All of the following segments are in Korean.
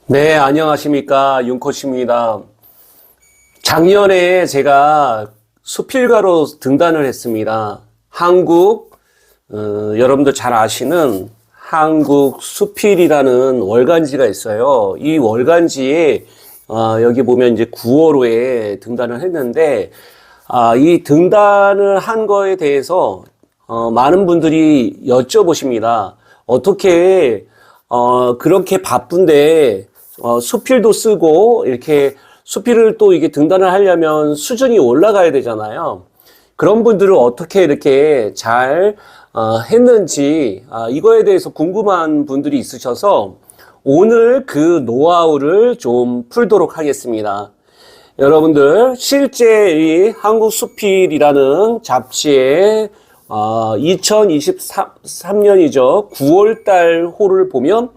네, 안녕하십니까. 윤코치입니다. 작년에 제가 수필가로 등단을 했습니다. 여러분들 잘 아시는 한국 수필이라는 월간지가 있어요. 이 월간지에, 여기 보면 이제 9월호에 등단을 했는데, 이 등단을 한 거에 대해서, 많은 분들이 여쭤보십니다. 어떻게, 그렇게 바쁜데, 수필도 쓰고, 이렇게 수필을 또 이게 등단을 하려면 수준이 올라가야 되잖아요. 그런 분들을 어떻게 이렇게 잘, 했는지, 이거에 대해서 궁금한 분들이 있으셔서 오늘 그 노하우를 좀 풀도록 하겠습니다. 여러분들, 실제 이 한국수필이라는 잡지에 2023년이죠. 9월달 호를 보면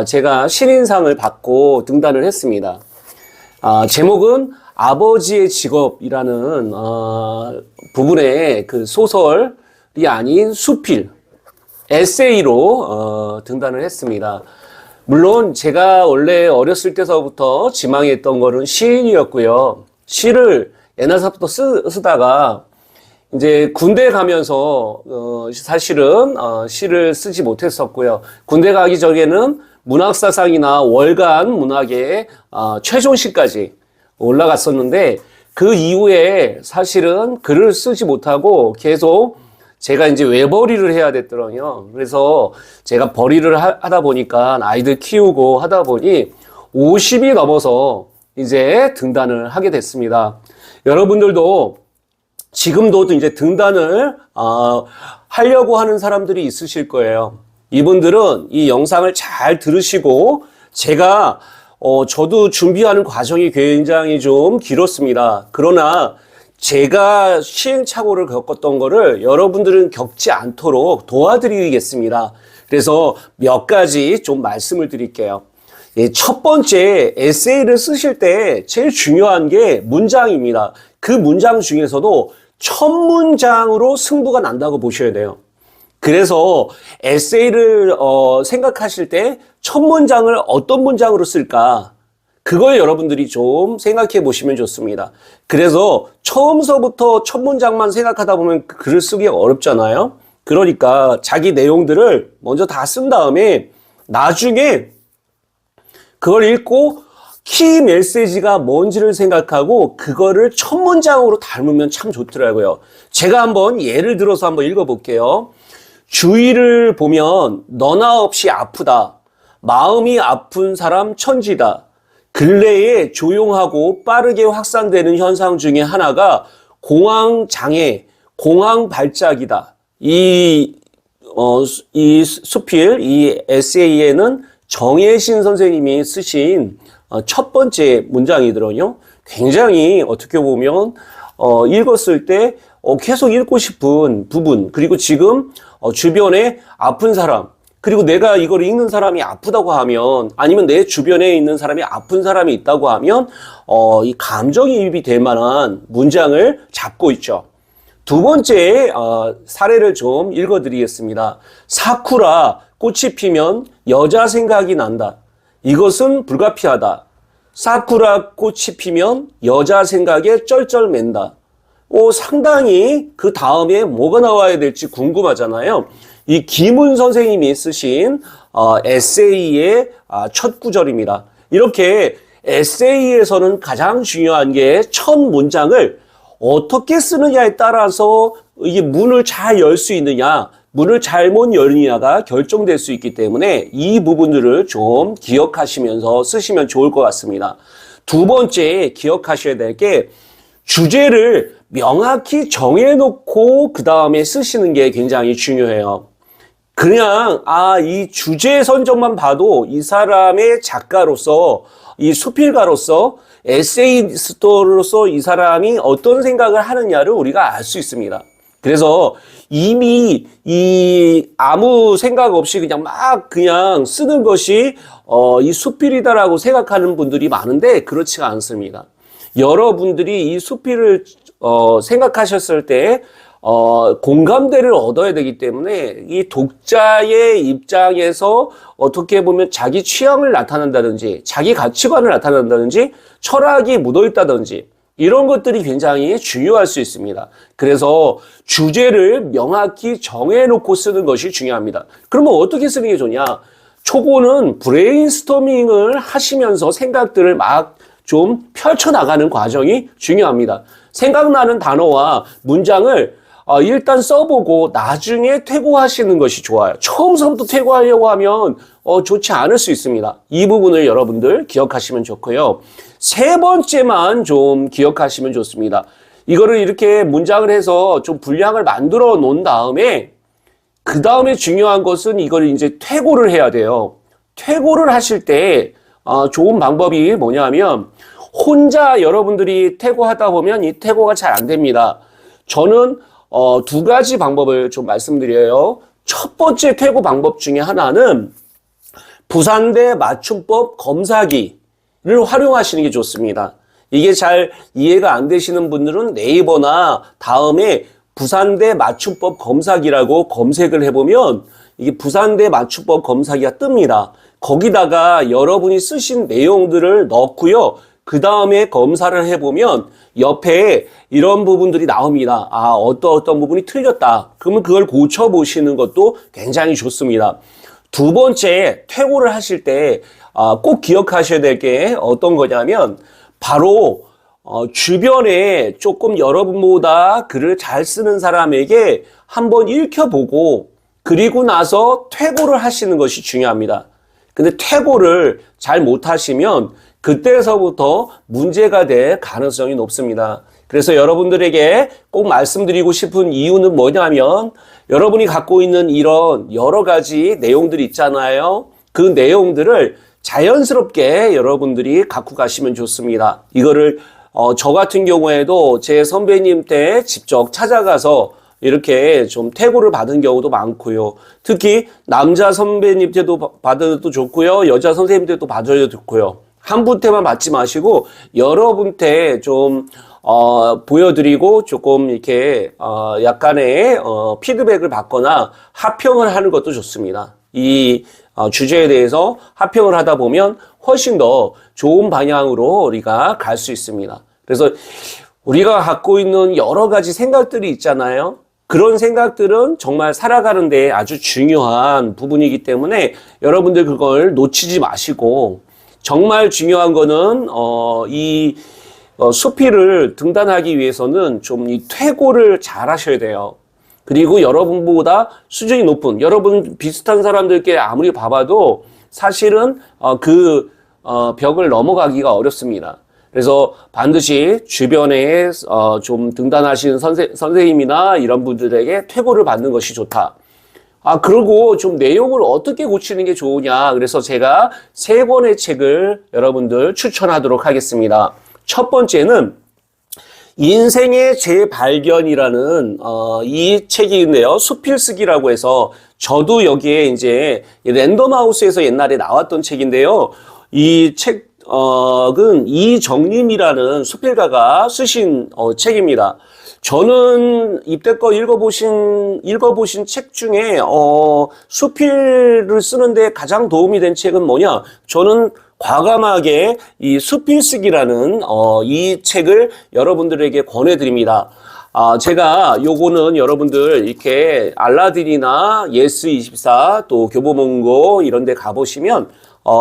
제가 신인상을 받고 등단을 했습니다. 제목은 아버지의 직업이라는 부분의 그 소설이 아닌 수필, 에세이로 등단을 했습니다. 물론 제가 원래 어렸을 때서부터 지망했던 거는 시인이었고요. 시를 옛날서부터 쓰다가 이제 군대 가면서 사실은 시를 쓰지 못했었고요. 군대 가기 전에는 문학사상이나 월간 문학의 최종시까지 올라갔었는데 그 이후에 사실은 글을 쓰지 못하고 계속 제가 이제 외벌이를 해야 됐더라고요. 그래서 제가 벌이를 하다 보니까 아이들 키우고 하다 보니 50이 넘어서 이제 등단을 하게 됐습니다. 여러분들도 지금도 이제 등단을 하려고 하는 사람들이 있으실 거예요. 이분들은 이 영상을 잘 들으시고 제가 저도 준비하는 과정이 굉장히 좀 길었습니다. 그러나 제가 시행착오를 겪었던 거를 여러분들은 겪지 않도록 도와드리겠습니다. 그래서 몇 가지 좀 말씀을 드릴게요. 첫 번째, 에세이를 쓰실 때 제일 중요한 게 문장입니다. 그 문장 중에서도 첫 문장으로 승부가 난다고 보셔야 돼요. 그래서 에세이를 생각하실 때 첫 문장을 어떤 문장으로 쓸까? 그걸 여러분들이 좀 생각해 보시면 좋습니다. 그래서 처음서부터 첫 문장만 생각하다 보면 글을 쓰기가 어렵잖아요. 그러니까 자기 내용들을 먼저 다 쓴 다음에 나중에 그걸 읽고 키 메시지가 뭔지를 생각하고 그거를 첫 문장으로 닮으면 참 좋더라고요. 제가 한번 예를 들어서 한번 읽어볼게요. 주위를 보면 너나 없이 아프다. 마음이 아픈 사람 천지다. 근래에 조용하고 빠르게 확산되는 현상 중에 하나가 공황장애, 공황발작이다. 이 수필, 이 에세이에는 정혜신 선생님이 쓰신 첫 번째 문장이더군요. 굉장히 어떻게 보면 읽었을 때 계속 읽고 싶은 부분, 그리고 지금 주변에 아픈 사람, 그리고 내가 이걸 읽는 사람이 아프다고 하면, 아니면 내 주변에 있는 사람이 아픈 사람이 있다고 하면 이 감정이입이 될 만한 문장을 잡고 있죠. 두 번째 사례를 좀 읽어드리겠습니다. 사쿠라, 꽃이 피면 여자 생각이 난다. 이것은 불가피하다. 사쿠라 꽃이 피면 여자 생각에 쩔쩔맨다. 상당히 그 다음에 뭐가 나와야 될지 궁금하잖아요. 이 김훈 선생님이 쓰신 에세이의 첫 구절입니다. 이렇게 에세이에서는 가장 중요한 게 첫 문장을 어떻게 쓰느냐에 따라서 이게 문을 잘 열 수 있느냐, 문을 잘못 열느냐가 결정될 수 있기 때문에 이 부분들을 좀 기억하시면서 쓰시면 좋을 것 같습니다. 두 번째 기억하셔야 될 게 주제를 명확히 정해놓고 그 다음에 쓰시는 게 굉장히 중요해요. 그냥 이 주제 선정만 봐도 이 사람의 작가로서, 이 수필가로서, 에세이스트로서 이 사람이 어떤 생각을 하느냐를 우리가 알 수 있습니다. 그래서 이미 아무 생각 없이 그냥 쓰는 것이 이 수필이다라고 생각하는 분들이 많은데 그렇지가 않습니다. 여러분들이 이 수필을 생각하셨을 때 공감대를 얻어야 되기 때문에 이 독자의 입장에서 어떻게 보면 자기 취향을 나타낸다든지 자기 가치관을 나타낸다든지 철학이 묻어있다든지 이런 것들이 굉장히 중요할 수 있습니다. 그래서 주제를 명확히 정해놓고 쓰는 것이 중요합니다. 그러면 어떻게 쓰는 게 좋냐? 초보는 브레인스토밍을 하시면서 생각들을 막 좀 펼쳐나가는 과정이 중요합니다. 생각나는 단어와 문장을 일단 써보고 나중에 퇴고하시는 것이 좋아요. 처음서부터 퇴고하려고 하면 좋지 않을 수 있습니다. 이 부분을 여러분들 기억하시면 좋고요. 세 번째만 좀 기억하시면 좋습니다. 이거를 이렇게 문장을 해서 좀 분량을 만들어 놓은 다음에 그 다음에 중요한 것은 이걸 이제 퇴고를 해야 돼요. 퇴고를 하실 때 좋은 방법이 뭐냐면 혼자 여러분들이 퇴고하다 보면 이 퇴고가 잘 안 됩니다. 저는 두 가지 방법을 좀 말씀드려요. 첫 번째 퇴고 방법 중에 하나는 부산대 맞춤법 검사기를 활용하시는 게 좋습니다. 이게 잘 이해가 안 되시는 분들은 네이버나 다음에 부산대 맞춤법 검사기라고 검색을 해보면 이게 부산대 맞춤법 검사기가 뜹니다. 거기다가 여러분이 쓰신 내용들을 넣고요. 그 다음에 검사를 해보면 옆에 이런 부분들이 나옵니다. 어떤 부분이 틀렸다. 그러면 그걸 고쳐보시는 것도 굉장히 좋습니다. 두 번째, 퇴고를 하실 때 꼭 기억하셔야 될 게 어떤 거냐면 바로 주변에 조금 여러분보다 글을 잘 쓰는 사람에게 한번 읽혀보고 그리고 나서 퇴고를 하시는 것이 중요합니다. 근데 퇴고를 잘 못하시면 그때서부터 문제가 될 가능성이 높습니다. 그래서 여러분들에게 꼭 말씀드리고 싶은 이유는 뭐냐면 여러분이 갖고 있는 이런 여러 가지 내용들이 있잖아요. 그 내용들을 자연스럽게 여러분들이 갖고 가시면 좋습니다. 이거를 저 같은 경우에도 제 선배님 때 직접 찾아가서 이렇게 좀 퇴고를 받은 경우도 많고요. 특히 남자 선배님 때도 받아도 좋고요. 여자 선생님 때도 받아도 좋고요. 한 분 때만 받지 마시고 여러분 때 좀 보여드리고 조금 이렇게 약간의 피드백을 받거나 하평을 하는 것도 좋습니다. 이 주제에 대해서 하평을 하다 보면 훨씬 더 좋은 방향으로 우리가 갈 수 있습니다. 그래서 우리가 갖고 있는 여러 가지 생각들이 있잖아요. 그런 생각들은 정말 살아가는 데 아주 중요한 부분이기 때문에 여러분들 그걸 놓치지 마시고 정말 중요한 거는 수필을 등단하기 위해서는 좀 이 퇴고를 잘 하셔야 돼요. 그리고 여러분보다 수준이 높은 여러분 비슷한 사람들께 아무리 봐봐도 사실은 벽을 넘어가기가 어렵습니다. 그래서 반드시 주변에 좀 등단하시는 선생님이나 이런 분들에게 퇴고를 받는 것이 좋다. 그리고 좀 내용을 어떻게 고치는 게 좋으냐. 그래서 제가 세 권의 책을 여러분들 추천하도록 하겠습니다. 첫 번째는 인생의 재발견이라는 이 책이 있네요. 수필쓰기라고 해서 저도 여기에 이제 랜덤하우스에서 옛날에 나왔던 책인데요. 이 책은 이정림이라는 수필가가 쓰신 책입니다. 저는 이때껏 읽어보신 책 중에 수필을 쓰는데 가장 도움이 된 책은 뭐냐? 저는 과감하게 이 수필쓰기라는 이 책을 여러분들에게 권해드립니다. 제가 요거는 여러분들 이렇게 알라딘이나 예스24 또 교보문고 이런 데 가보시면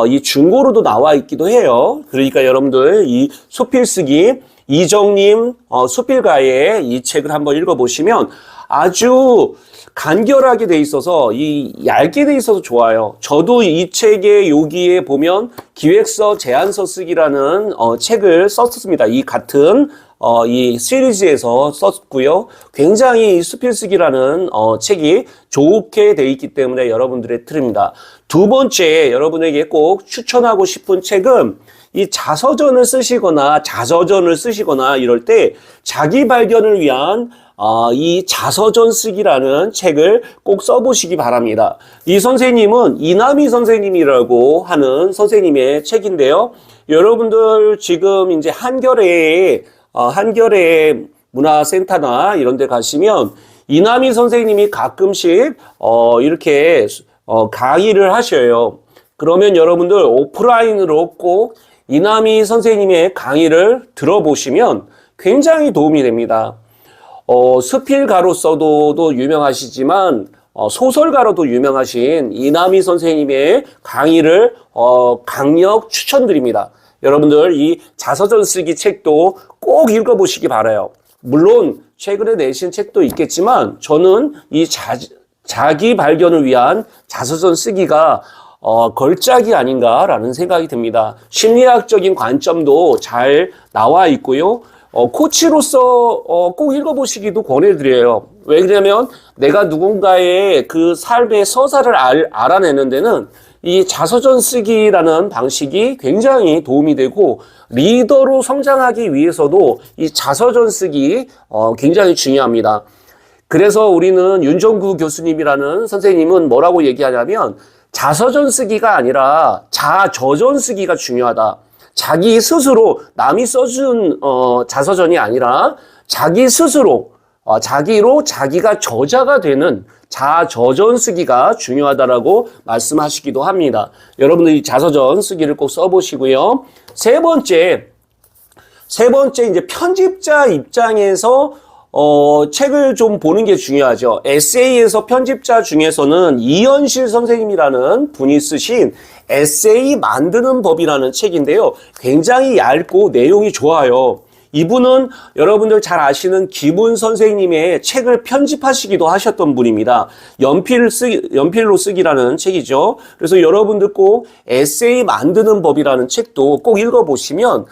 이 중고로도 나와 있기도 해요. 그러니까 여러분들 이 수필쓰기 이정림 수필가의 이 책을 한번 읽어보시면 아주 간결하게 돼 있어서 얇게 돼 있어서 좋아요. 저도 이 책의 여기에 보면 기획서 제안서 쓰기라는 책을 썼습니다. 이 같은 이 시리즈에서 썼고요. 굉장히 수필쓰기라는 책이 좋게 돼 있기 때문에 여러분들의 틀입니다. 두 번째 여러분에게 꼭 추천하고 싶은 책은 이 자서전을 쓰시거나 자서전을 쓰시거나 이럴 때 자기 발견을 위한 이 자서전 쓰기라는 책을 꼭 써보시기 바랍니다. 이 선생님은 이남희 선생님이라고 하는 선생님의 책인데요. 여러분들 지금 이제 한겨레에 문화센터나 이런 데 가시면 이남희 선생님이 가끔씩 이렇게 강의를 하셔요. 그러면 여러분들 오프라인으로 꼭 이남희 선생님의 강의를 들어보시면 굉장히 도움이 됩니다. 스필가로서도 유명하시지만 소설가로도 유명하신 이남희 선생님의 강의를 강력 추천드립니다. 여러분들 이 자서전 쓰기 책도 꼭 읽어보시기 바라요. 물론 최근에 내신 책도 있겠지만 저는 이 자기 발견을 위한 자서전 쓰기가 걸작이 아닌가라는 생각이 듭니다. 심리학적인 관점도 잘 나와 있고요. 코치로서 꼭 읽어보시기도 권해드려요. 왜 그러냐면 내가 누군가의 그 삶의 서사를 알아내는 데는 이 자서전 쓰기라는 방식이 굉장히 도움이 되고 리더로 성장하기 위해서도 이 자서전 쓰기 굉장히 중요합니다. 그래서 우리는 윤종구 교수님이라는 선생님은 뭐라고 얘기하냐면 자서전 쓰기가 아니라 자저전 쓰기가 중요하다. 자기 스스로 남이 써준 자서전이 아니라 자기 스스로 자기로 자기가 저자가 되는 자저전 쓰기가 중요하다라고 말씀하시기도 합니다. 여러분들 이 자서전 쓰기를 꼭 써보시고요. 세 번째 이제 편집자 입장에서 책을 좀 보는 게 중요하죠. 에세이에서 편집자 중에서는 이현실 선생님이라는 분이 쓰신 에세이 만드는 법이라는 책인데요. 굉장히 얇고 내용이 좋아요. 이분은 여러분들 잘 아시는 김훈 선생님의 책을 편집하시기도 하셨던 분입니다. 연필로 쓰기라는 책이죠. 그래서 여러분들 꼭 에세이 만드는 법이라는 책도 꼭 읽어보시면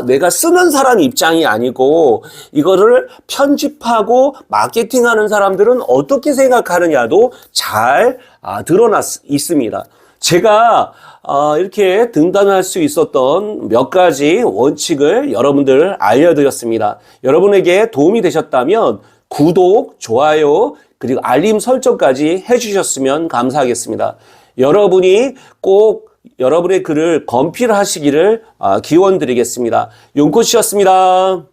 내가 쓰는 사람 입장이 아니고 이거를 편집하고 마케팅하는 사람들은 어떻게 생각하느냐도 잘 드러나 있습니다. 제가 이렇게 등단할 수 있었던 몇 가지 원칙을 여러분들 알려드렸습니다. 여러분에게 도움이 되셨다면 구독, 좋아요, 그리고 알림 설정까지 해주셨으면 감사하겠습니다. 여러분이 꼭 여러분의 글을 검필하시기를 기원드리겠습니다. 용코치였습니다.